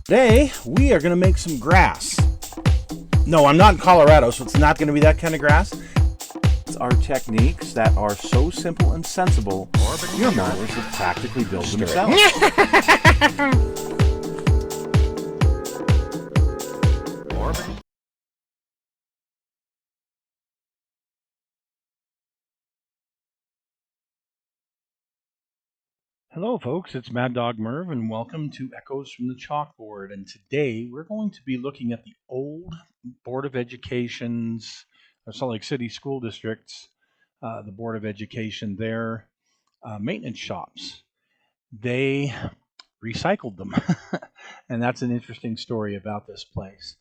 Today, we are going to make some grass. No, I'm not in Colorado, so it's not going to be that kind of grass. It's our techniques that are so simple and sensible, your mowers have practically built themselves. Hello folks, it's Mad Dog Merv and welcome to Echoes from the Chalkboard, and today we're going to be looking at the old Board of Education's, Salt Lake City School District's, the Board of Education, their maintenance shops. They recycled them and that's an interesting story about this place.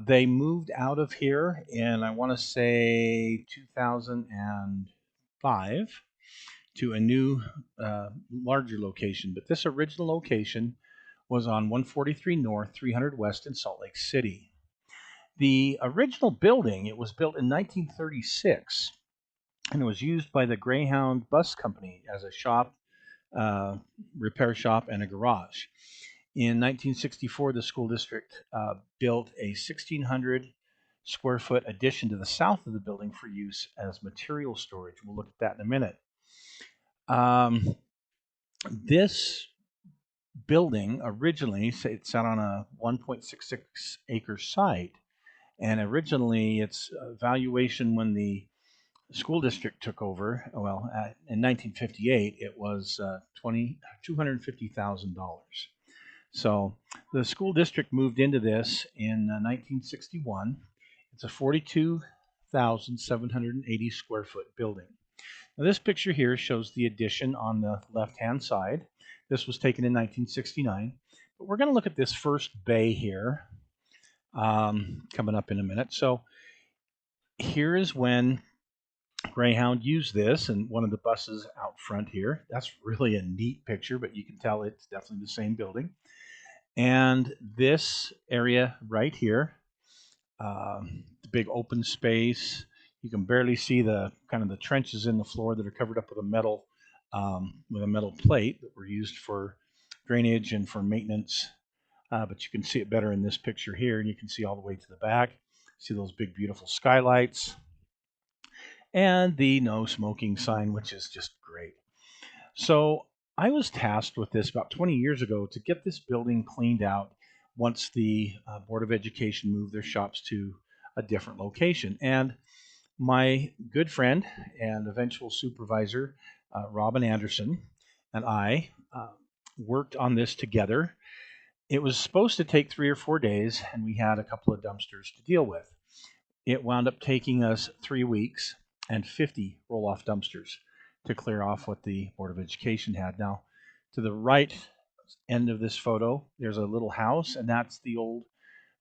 They moved out of here in, I want to say, 2005. To a new, larger location. But this original location was on 143 North, 300 West in Salt Lake City. The original building, it was built in 1936, and it was used by the Greyhound bus company as a shop, repair shop, and a garage. In 1964, the school district built a 1,600 square foot addition to the south of the building for use as material storage. We'll look at that in a minute. This building originally, it sat on a 1.66 acre site, and originally its valuation when the school district took over, well, in 1958, it was $250,000. So the school district moved into this in 1961. It's a 42,780 square foot building. Now, this picture here shows the addition on the left-hand side. This was taken in 1969. But we're going to look at this first bay here coming up in a minute. So here is when Greyhound used this, and one of the buses out front here. That's really a neat picture, but you can tell it's definitely the same building. And this area right here, the big open space. You can barely see the kind of the trenches in the floor that are covered up with a metal plate that were used for drainage and for maintenance. But you can see it better in this picture here, and you can see all the way to the back. See those big, beautiful skylights, and the no smoking sign, which is just great. So I was tasked with this about 20 years ago to get this building cleaned out once the Board of Education moved their shops to a different location. And my good friend and eventual supervisor, Robin Anderson, and I worked on this together. It was supposed to take 3 or 4 days, and we had a couple of dumpsters to deal with. It wound up taking us 3 weeks and 50 roll-off dumpsters to clear off what the Board of Education had. Now, to the right end of this photo, there's a little house, and that's the old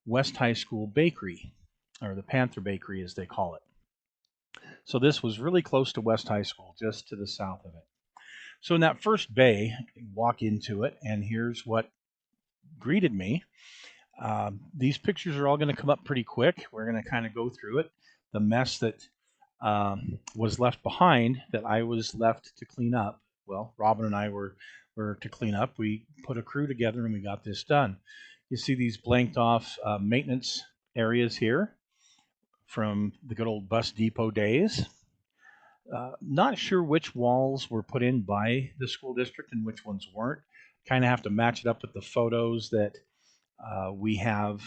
West High School bakery, or the Panther Bakery as they call it. So this was really close to West High School, just to the south of it. So in that first bay, you walk into it, and here's what greeted me. These pictures are all going to come up pretty quick. We're going to kind of go through it. The mess that was left behind, that I was left to clean up. Well, Robin and I were to clean up. We put a crew together, and we got this done. You see these blanked off maintenance areas here from the good old bus depot days. Not sure which walls were put in by the school district and which ones weren't. Kind of have to match it up with the photos that we have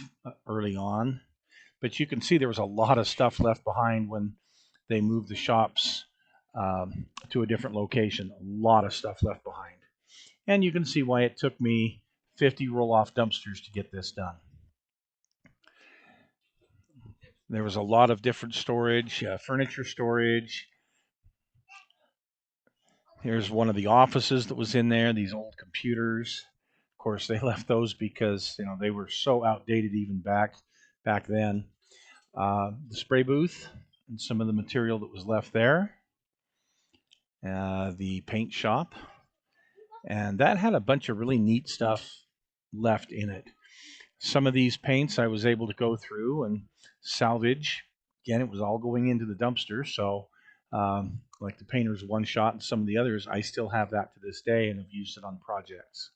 early on. But you can see there was a lot of stuff left behind when they moved the shops to a different location. A lot of stuff left behind. And you can see why it took me 50 roll-off dumpsters to get this done. There was a lot of different storage, furniture storage. Here's one of the offices that was in there, these old computers. Of course, they left those because they were so outdated even back then. The spray booth and some of the material that was left there. The paint shop. And that had a bunch of really neat stuff left in it. Some of these paints I was able to go through and salvage. Again, it was all going into the dumpster, so like the painter's one shot and some of the others, I still have that to this day and have used it on projects.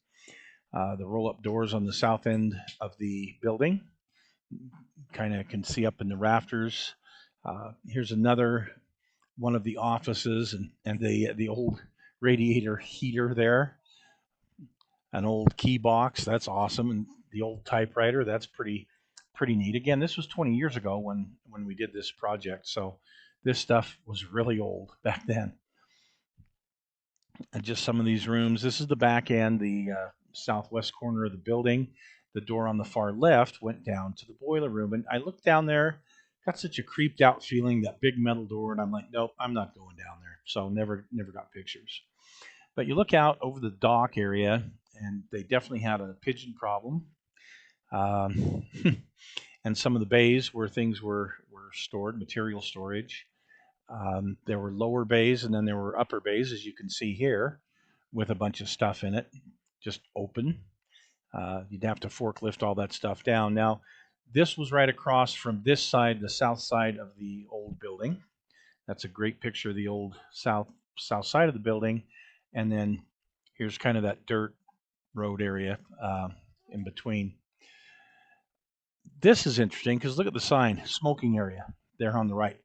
The roll-up doors on the south end of the building. Kind of can see up in the rafters. Here's another one of the offices, and the old radiator heater there. An old key box, that's awesome, and the old typewriter, that's pretty neat. Again, this was 20 years ago when we did this project, so this stuff was really old back then. And just some of these rooms. This is the back end, the southwest corner of the building. The door on the far left went down to the boiler room, and I looked down there, got such a creeped out feeling, that big metal door, and I'm like, nope, I'm not going down there. So never got pictures. But you look out over the dock area, and they definitely had a pigeon problem. And some of the bays where things were stored, material storage. There were lower bays, and then there were upper bays, as you can see here, with a bunch of stuff in it, just open. You'd have to forklift all that stuff down. Now, this was right across from this side, the south side of the old building. That's a great picture of the old south side of the building. And then here's kind of that dirt road area in between. This is interesting because look at the sign, smoking area there on the right.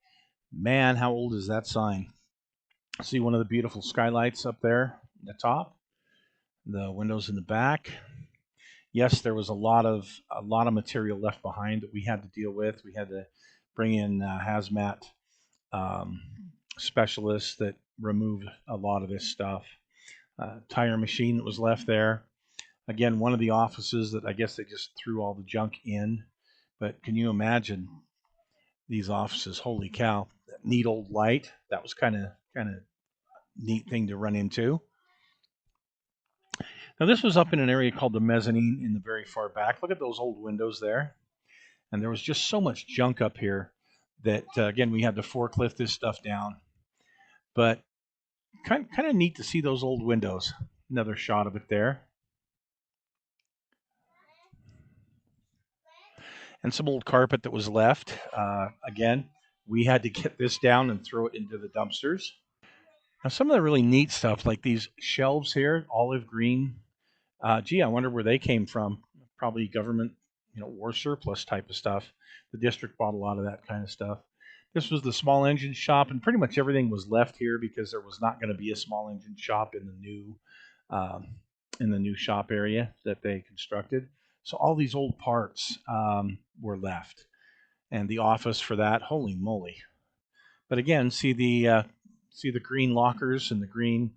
Man, how old is that sign? See one of the beautiful skylights up there at the top, the windows in the back. Yes, there was a lot of material left behind that we had to deal with. We had to bring in hazmat specialists that removed a lot of this stuff. Tire machine that was left there. Again, one of the offices that I guess they just threw all the junk in. But can you imagine these offices? Holy cow! That neat old light. That was kind of neat thing to run into. Now this was up in an area called the mezzanine in the very far back. Look at those old windows there. And there was just so much junk up here that again we had to forklift this stuff down. But kind of neat to see those old windows. Another shot of it there. And some old carpet that was left. Again, we had to get this down and throw it into the dumpsters. Now, some of the really neat stuff, like these shelves here, olive green. Gee, I wonder where they came from. Probably government, war surplus type of stuff. The district bought a lot of that kind of stuff. This was the small engine shop, and pretty much everything was left here because there was not going to be a small engine shop in the new shop area that they constructed. So all these old parts were left, and the office for that, holy moly! But again, see the green lockers and the green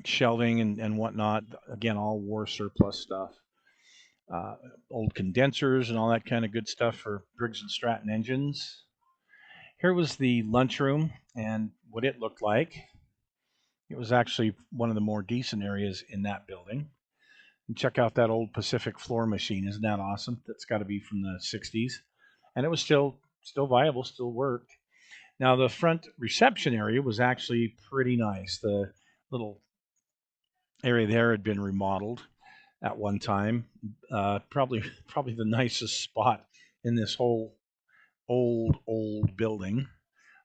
shelving and whatnot. Again, all war surplus stuff. Old condensers and all that kind of good stuff for Briggs and Stratton engines. Here was the lunchroom and what it looked like. It was actually one of the more decent areas in that building. And check out that old Pacific floor machine. Isn't that awesome? That's got to be from the 60s. And it was still viable, still worked. Now, the front reception area was actually pretty nice. The little area there had been remodeled at one time. Probably the nicest spot in this whole old building.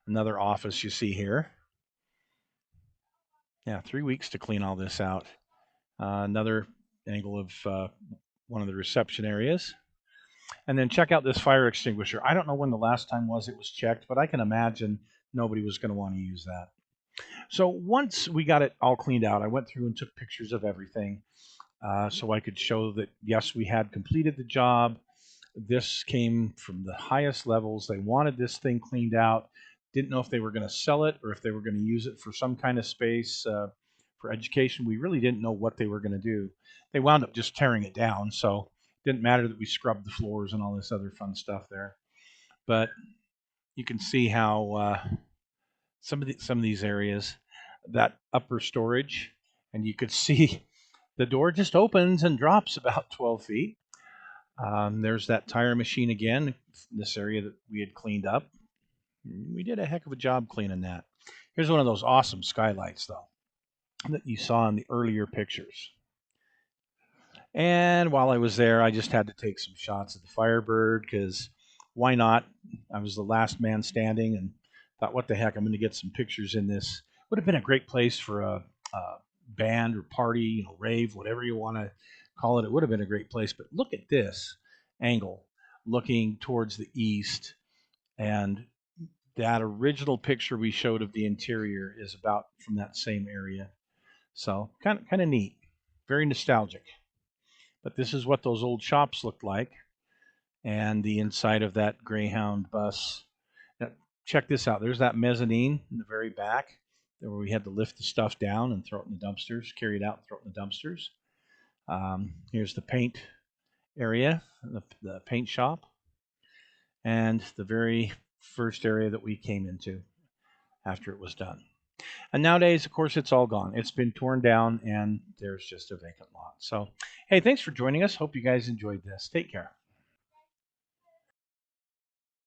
Another office you see here. Yeah, 3 weeks to clean all this out. Another angle of one of the reception areas. And then check out this fire extinguisher. I don't know when the last time was it was checked, but I can imagine nobody was going to want to use that. So once we got it all cleaned out, I went through and took pictures of everything so I could show that, yes, we had completed the job. This came from the highest levels. They wanted this thing cleaned out. Didn't know if they were going to sell it or if they were going to use it for some kind of space for education. We really didn't know what they were going to do. They wound up just tearing it down, so it didn't matter that we scrubbed the floors and all this other fun stuff there. But you can see how some of these areas, that upper storage, and you could see the door just opens and drops about 12 feet. There's that tire machine again, this area that we had cleaned up. We did a heck of a job cleaning that. Here's one of those awesome skylights, though, that you saw in the earlier pictures. And while I was there, I just had to take some shots of the Firebird because why not? I was the last man standing and thought, what the heck, I'm going to get some pictures in this. Would have been a great place for a band or party, rave, whatever you want to call it. It would have been a great place. But look at this angle looking towards the east, and that original picture we showed of the interior is about from that same area. So kind of neat, very nostalgic. But this is what those old shops looked like, and the inside of that Greyhound bus. Now, check this out. There's that mezzanine in the very back, where we had to lift the stuff down and throw it in the dumpsters, carry it out and throw it in the dumpsters. Here's the paint area, the paint shop, and the very first area that we came into after it was done. And nowadays, of course, it's all gone. It's been torn down, and there's just a vacant lot. So, hey, thanks for joining us. Hope you guys enjoyed this. Take care.